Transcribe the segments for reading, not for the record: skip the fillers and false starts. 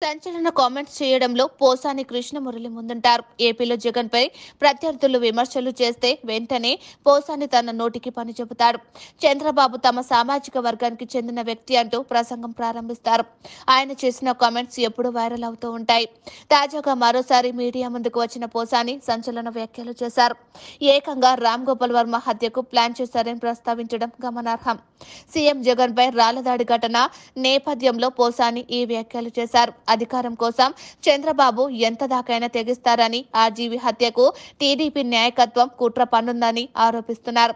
సంచలన కామెంట్స్ చేయడంలో పోసాని కృష్ణమురళి ముందుంటారు. ఏపీలో జగన్ పై ప్రత్యర్థులు విమర్శలు చేస్తే వెంటనే పోసాని తన నోటికి పని చెబుతాడు. చంద్రబాబు తమ సామాజిక వర్గానికి చెందిన వ్యక్తి అంటూ ప్రసంగం ప్రారంభిస్తారు. ఆయన చేసిన కామెంట్స్ ఎప్పుడూ వైరల్ అవుతూ ఉంటాయి. తాజాగా మరోసారి మీడియా ముందుకు వచ్చిన పోసాని సంచలన వ్యాఖ్యలు చేశారు. ఏకంగా రామ్ గోపాల్ వర్మ హత్యకు ప్లాన్ చేశారని ప్రస్తావించడం గమనార్హం. సీఎం జగన్ పై రాళ్లదాడి ఘటన నేపథ్యంలో పోసాని ఈ వ్యాఖ్యలు చేశారు. అధికారం కోసం చంద్రబాబు ఎంత దాకైనా తెగిస్తారని, ఆర్జీవీ హత్యకు టీడీపీ నాయకత్వం కుట్ర పన్నుందని ఆరోపిస్తున్నారు.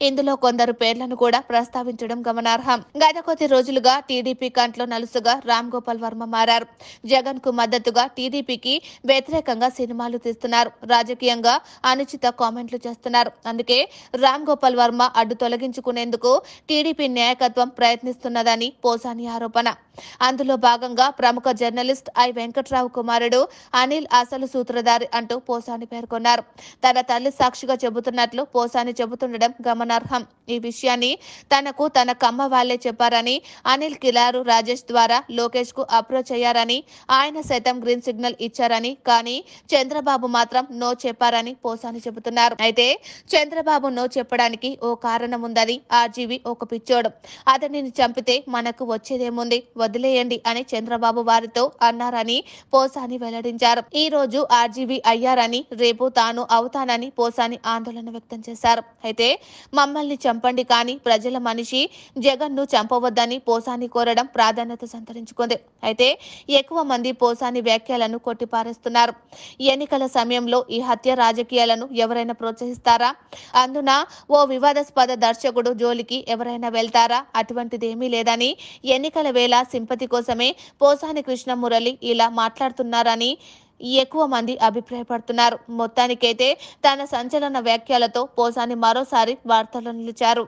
ఇందులో కొందరు పేర్లను కూడా ప్రస్తావించడం గమనార్హం. గత కొద్ది రోజులుగా టీడీపీ కంట్లో నలుసుగా రామ్ గోపాల్ వర్మ మారారు. జగన్ కు మద్దతుగా టీడీపీకి వ్యతిరేకంగా సినిమాలు తీస్తున్నారు. రాజకీయంగా అనుచిత కామెంట్లు చేస్తున్నారు. అందుకే రామ్ గోపాల్ వర్మ అడ్డు తొలగించుకునేందుకు టీడీపీ నాయకత్వం ప్రయత్నిస్తున్నదని పోసాని ఆరోపణ. అందులో భాగంగా ప్రముఖ జర్నలిస్ట్ ఐ వెంకట్రావు కుమారుడు అనిల్ అసలు సూత్రధారి అంటూ పోసాని పేర్కొన్నారు. తన తల్లి సాక్షిగా చెబుతున్నట్లు పోసాని చెబుతుండడం గమనార్హం. ఈ విషయాన్ని తనకు తన కమ్మ వాళ్లే చెప్పారని, అనిల్ కిలారు రాజేష్ ద్వారా లోకేష్ కు అప్రోచ్ అయ్యారని, ఆయన సైతం గ్రీన్ సిగ్నల్ ఇచ్చారని, కానీ చంద్రబాబు మాత్రం నో చెప్పారని పోసాని చెబుతున్నారు. అయితే చంద్రబాబు నో చెప్పడానికి ఓ కారణం ఉందని, ఆర్జీవీ ఒక పిచ్చోడు, అతనిని చంపితే మనకు వచ్చేదేముంది, వదిలేయండి అని చంద్రబాబు వారితో అన్నారని పోసాని వెల్లడించారు. ఈ రోజు ఆర్జీవీ అయ్యారని, రేపు తాను అవుతానని పోసాని ఆందోళన వ్యక్తం చేశారు. అయితే మమ్మల్ని చంపండి కానీ ప్రజల మనిషి జగన్ ను చంపవద్దని పోసాని కోరడం ప్రాధాన్యత సంతరించుకుంది. అయితే ఎక్కువ మంది పోసాని వ్యాఖ్యలను కొట్టిపారేస్తున్నారు. ఎన్నికల సమయంలో ఈ హత్య రాజకీయాలను ఎవరైనా ప్రోత్సహిస్తారా? అందున ఓ వివాదాస్పద దర్శకుడు జోలికి ఎవరైనా వెళ్తారా? అటువంటిదేమీ లేదని, ఎన్నికల వేళ సింపతి కోసమే పోసాని కృష్ణమురళి ఇలా మాట్లాడుతున్నారని ఎక్కువ మంది అభిప్రాయపడుతున్నారు. మొత్తానికైతే తన సంచలన వ్యాఖ్యలతో పోసాని మరోసారి వార్తల్లో నిలిచారు.